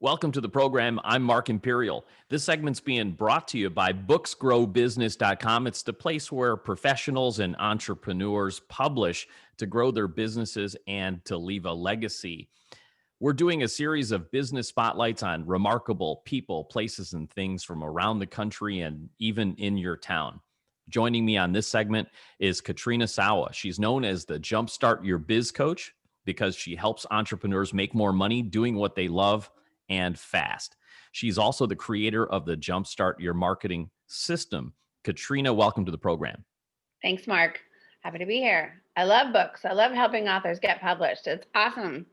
Welcome to the program. I'm Mark Imperial. This segment's being brought to you by booksgrowbusiness.com. It's the place where professionals and entrepreneurs publish to grow their businesses and to leave a legacy. We're doing a series of business spotlights on remarkable people, places, and things from around the country and even in your town. Joining me on this segment is Katrina Sawa. She's known as the Jumpstart Your Biz coach because she helps entrepreneurs make more money doing what they love and fast. She's also the creator of the Jumpstart Your Marketing system. Katrina, welcome to the program. Thanks, Mark. Happy to be here. I love books. I love helping authors get published. It's awesome.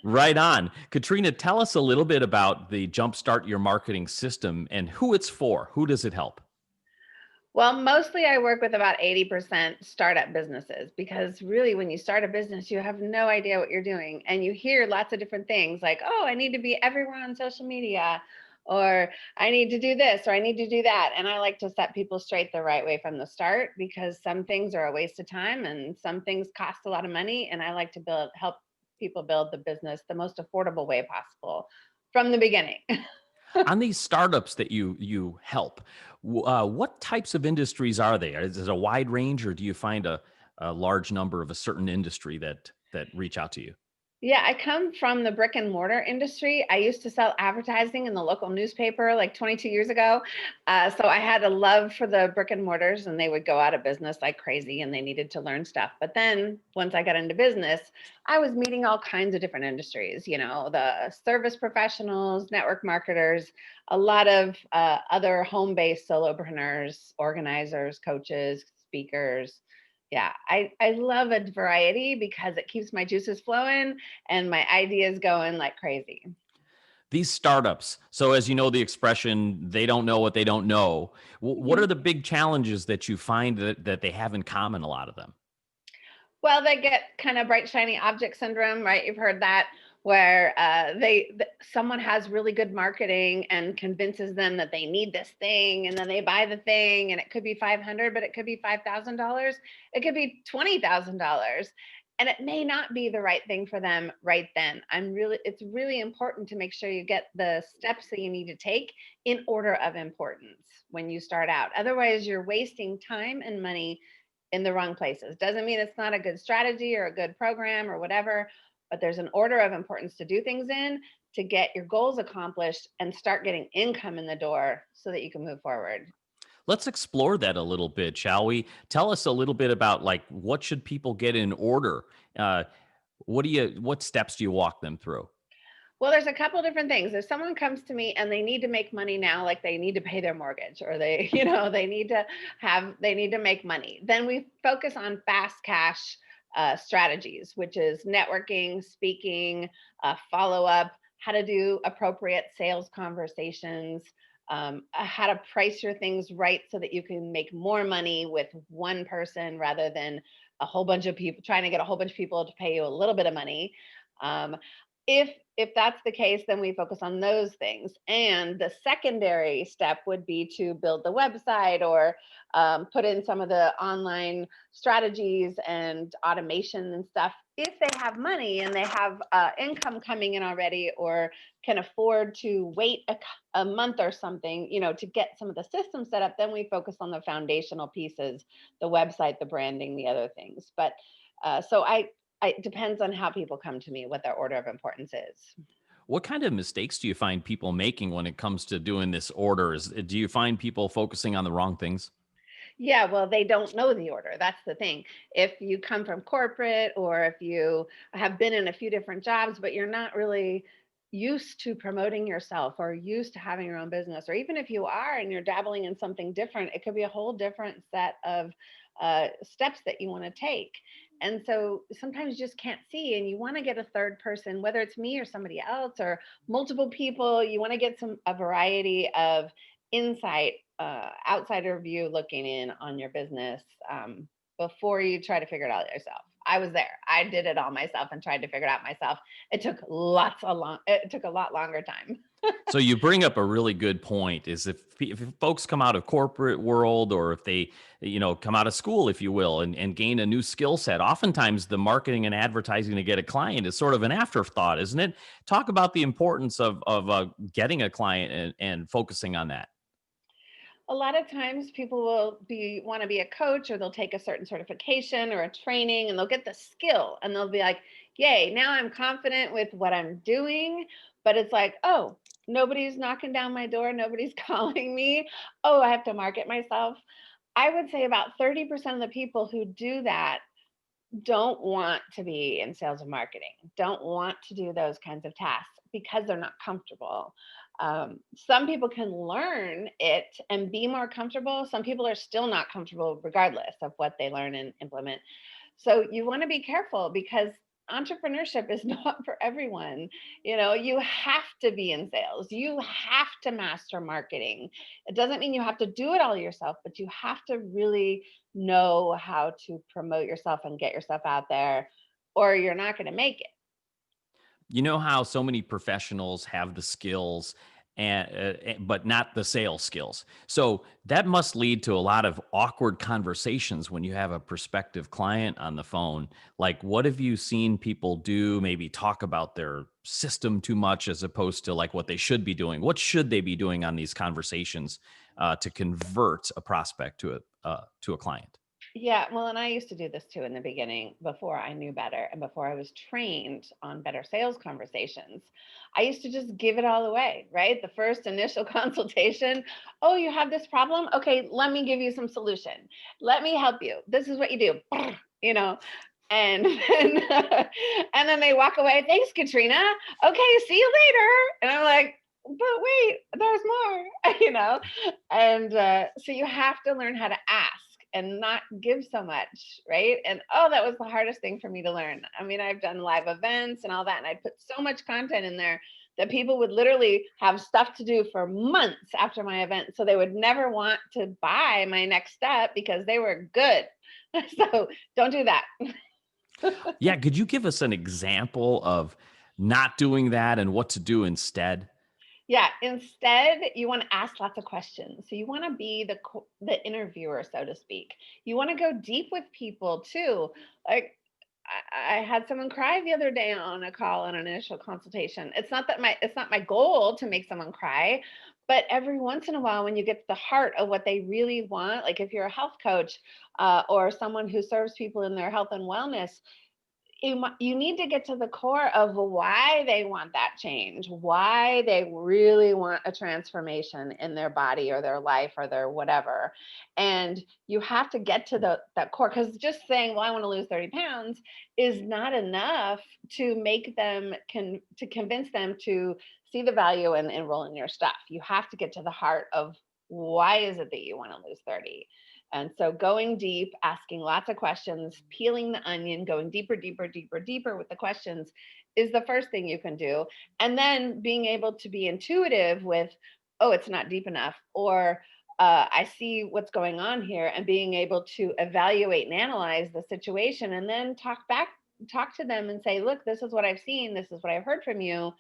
Right on. Katrina, tell us a little bit about the Jumpstart Your Marketing system and who it's for. Who does it help? Well, mostly I work with about 80% startup businesses because really when you start a business, you have no idea what you're doing. And you hear lots of different things like, oh, I need to be everywhere on social media, or I need to do this, or I need to do that. And I like to set people straight the right way from the start because some things are a waste of time and some things cost a lot of money. And I like to help people build the business the most affordable way possible from the beginning. On these startups that you help, what types of industries are they? Is it a wide range, or do you find a large number of a certain industry that reach out to you? Yeah, I come from the brick and mortar industry. I used to sell advertising in the local newspaper like 22 years ago. So I had a love for the brick and mortars, and they would go out of business like crazy and they needed to learn stuff. But then once I got into business, I was meeting all kinds of different industries, the service professionals, network marketers, a lot of other home based solopreneurs, organizers, coaches, speakers. Yeah, I love a variety because it keeps my juices flowing and my ideas going like crazy. These startups. So, as you know, the expression, they don't know what they don't know. What are Mhm. the big challenges that you find that they have in common, a lot of them? Well, they get kind of bright, shiny object syndrome, right? You've heard that, where someone has really good marketing and convinces them that they need this thing, and then they buy the thing, and it could be 500, but it could be $5,000. It could be $20,000, and it may not be the right thing for them right then. It's really important to make sure you get the steps that you need to take in order of importance when you start out. Otherwise, you're wasting time and money in the wrong places. Doesn't mean it's not a good strategy or a good program or whatever, but there's an order of importance to do things in to get your goals accomplished and start getting income in the door so that you can move forward. Let's explore that a little bit, shall we? Tell us a little bit about, like, what should people get in order? Uh, what steps do you walk them through? Well, there's a couple different things. If someone comes to me and they need to make money now, like they need to pay their mortgage or they, they need to make money, then we focus on fast cash strategies, which is networking, speaking, follow up, how to do appropriate sales conversations, how to price your things right so that you can make more money with one person rather than a whole bunch of people trying to get a whole bunch of people to pay you a little bit of money. Um, if that's the case, then we focus on those things. And the secondary step would be to build the website or put in some of the online strategies and automation and stuff. If they have money and they have income coming in already, or can afford to wait a month or something, to get some of the systems set up, then we focus on the foundational pieces, the website, the branding, the other things. But it depends on how people come to me, what their order of importance is. What kind of mistakes do you find people making when it comes to doing this orders? Do you find people focusing on the wrong things? Yeah, well, they don't know the order. That's the thing. If you come from corporate or if you have been in a few different jobs, but you're not really used to promoting yourself or used to having your own business, or even if you are and you're dabbling in something different, it could be a whole different set of steps that you want to take. And so sometimes you just can't see, and you want to get a third person, whether it's me or somebody else or multiple people. You want to get a variety of insight, outsider view looking in on your business before you try to figure it out yourself. I was there. I did it all myself and tried to figure it out myself. It took a lot longer time. So you bring up a really good point is if folks come out of corporate world or if they, come out of school, if you will, and gain a new skill set, oftentimes the marketing and advertising to get a client is sort of an afterthought, isn't it? Talk about the importance of getting a client and focusing on that. A lot of times people will be want to be a coach, or they'll take a certain certification or a training, and they'll get the skill and they'll be like, yay, now I'm confident with what I'm doing. But it's like, oh, nobody's knocking down my door, nobody's calling me. Oh, I have to market myself. I would say about 30% of the people who do that don't want to be in sales and marketing, don't want to do those kinds of tasks because they're not comfortable. Some people can learn it and be more comfortable. Some people are still not comfortable regardless of what they learn and implement. So you want to be careful, because entrepreneurship is not for everyone. You have to be in sales. You have to master marketing. It doesn't mean you have to do it all yourself, but you have to really know how to promote yourself and get yourself out there, or you're not going to make it. You know how so many professionals have the skills but not the sales skills. So that must lead to a lot of awkward conversations when you have a prospective client on the phone. Like, what have you seen people do? Maybe talk about their system too much as opposed to like what they should be doing. What should they be doing on these conversations to convert a prospect to a client? Yeah, well, and I used to do this too in the beginning before I knew better and before I was trained on better sales conversations. I used to just give it all away, right? The first initial consultation. Oh, you have this problem? Okay, let me give you some solution. Let me help you. This is what you do. You know, and then, and then they walk away. Thanks, Katrina. Okay, see you later. And I'm like, but wait, there's more, And so you have to learn how to ask and not give so much, right? And oh, that was the hardest thing for me to learn. I mean, I've done live events and all that, and I put so much content in there that people would literally have stuff to do for months after my event. So they would never want to buy my next step because they were good. So don't do that. Yeah, could you give us an example of not doing that and what to do instead? Yeah, instead, you want to ask lots of questions. So you want to be the interviewer, so to speak. You want to go deep with people too. Like I had someone cry the other day on a call on an initial consultation. It's not my goal to make someone cry, but every once in a while, when you get to the heart of what they really want, like if you're a health coach or someone who serves people in their health and wellness, you need to get to the core of why they want that change, why they really want a transformation in their body or their life or their whatever. And you have to get to that core, because just saying, well, I want to lose 30 pounds is not enough to make to convince them to see the value and enroll in your stuff. You have to get to the heart of why is it that you want to lose 30. And so going deep, asking lots of questions, peeling the onion, going deeper, deeper, deeper, deeper with the questions is the first thing you can do. And then being able to be intuitive with, oh, it's not deep enough, or I see what's going on here, and being able to evaluate and analyze the situation and then talk to them and say, look, this is what I've seen. This is what I've heard from you.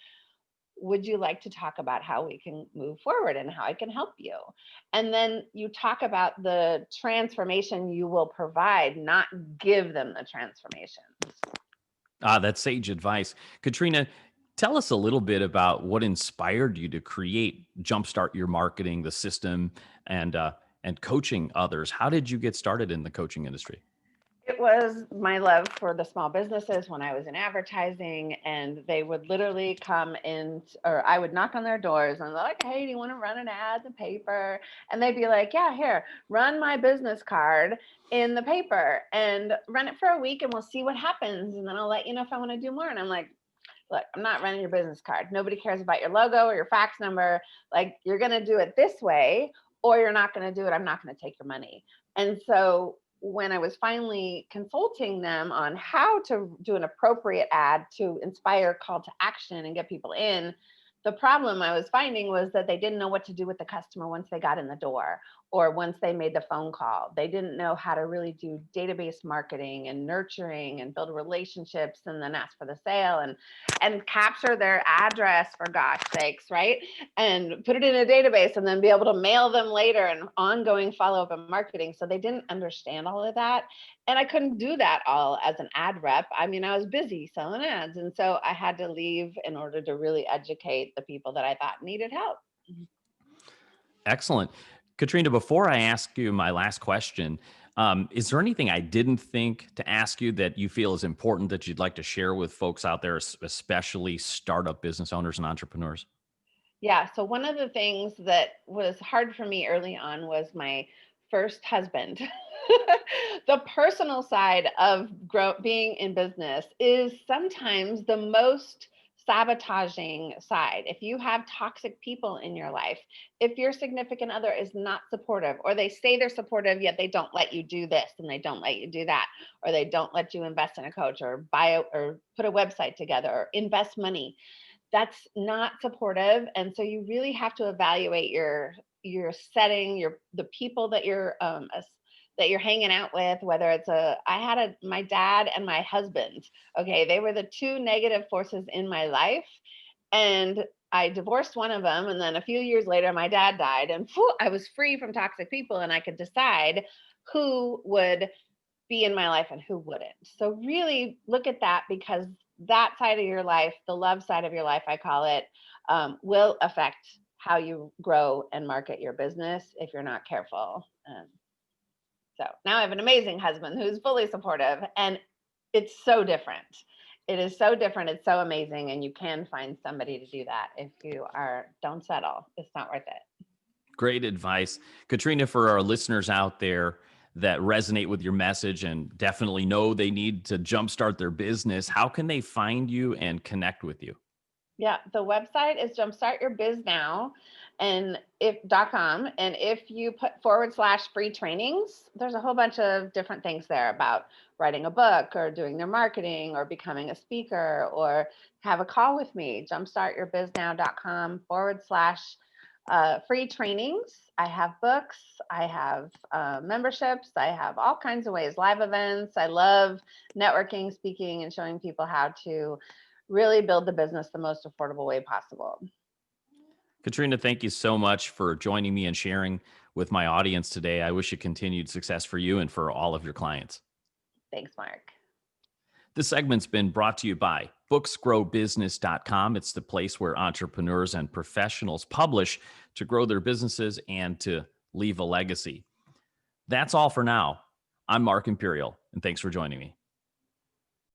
Would you like to talk about how we can move forward and how I can help you? And then you talk about the transformation you will provide, not give them the transformation. Ah, that's sage advice. Katrina, tell us a little bit about what inspired you to create Jumpstart Your Marketing, the system, and coaching others. How did you get started in the coaching industry? It was my love for the small businesses when I was in advertising, and they would literally come in, or I would knock on their doors and they're like, hey, do you want to run an ad in the paper? And they'd be like, yeah, here, run my business card in the paper and run it for a week and we'll see what happens. And then I'll let you know if I want to do more. And I'm like, look, I'm not running your business card. Nobody cares about your logo or your fax number. Like, you're going to do it this way, or you're not going to do it. I'm not going to take your money. And so when I was finally consulting them on how to do an appropriate ad to inspire call to action and get people in, the problem I was finding was that they didn't know what to do with the customer once they got in the door, or once they made the phone call. They didn't know how to really do database marketing and nurturing and build relationships and then ask for the sale and capture their address, for gosh sakes, right? And put it in a database and then be able to mail them later and ongoing follow-up and marketing. So they didn't understand all of that. And I couldn't do that all as an ad rep. I mean, I was busy selling ads. And so I had to leave in order to really educate the people that I thought needed help. Excellent. Katrina, before I ask you my last question, is there anything I didn't think to ask you that you feel is important that you'd like to share with folks out there, especially startup business owners and entrepreneurs? Yeah. So one of the things that was hard for me early on was my first husband. The personal side of being in business is sometimes the most sabotaging side. If you have toxic people in your life, if your significant other is not supportive, or they say they're supportive, yet they don't let you do this and they don't let you do that, or they don't let you invest in a coach or or put a website together or invest money, that's not supportive. And so you really have to evaluate your setting, the people that that you're hanging out with, whether it's my dad and my husband. Okay, they were the two negative forces in my life, and I divorced one of them, and then a few years later my dad died, and I was free from toxic people, and I could decide who would be in my life and who wouldn't. So really look at that, because that side of your life, the love side of your life, I call it, will affect how you grow and market your business if you're not careful. So now I have an amazing husband who's fully supportive, and it's so different. It is so different. It's so amazing. And you can find somebody to do that if don't settle. It's not worth it. Great advice. Katrina, for our listeners out there that resonate with your message and definitely know they need to jumpstart their business, how can they find you and connect with you? Yeah, the website is Jumpstart Your Biz Now and .com. And if you put /free trainings, there's a whole bunch of different things there about writing a book or doing their marketing or becoming a speaker or have a call with me. Jumpstartyourbiznow.com /free trainings. I have books, I have memberships, I have all kinds of ways, live events. I love networking, speaking, and showing people how to really build the business the most affordable way possible. Katrina, thank you so much for joining me and sharing with my audience today. I wish you continued success for you and for all of your clients. Thanks, Mark. This segment's been brought to you by booksgrowbusiness.com. It's the place where entrepreneurs and professionals publish to grow their businesses and to leave a legacy. That's all for now. I'm Mark Imperial, and thanks for joining me.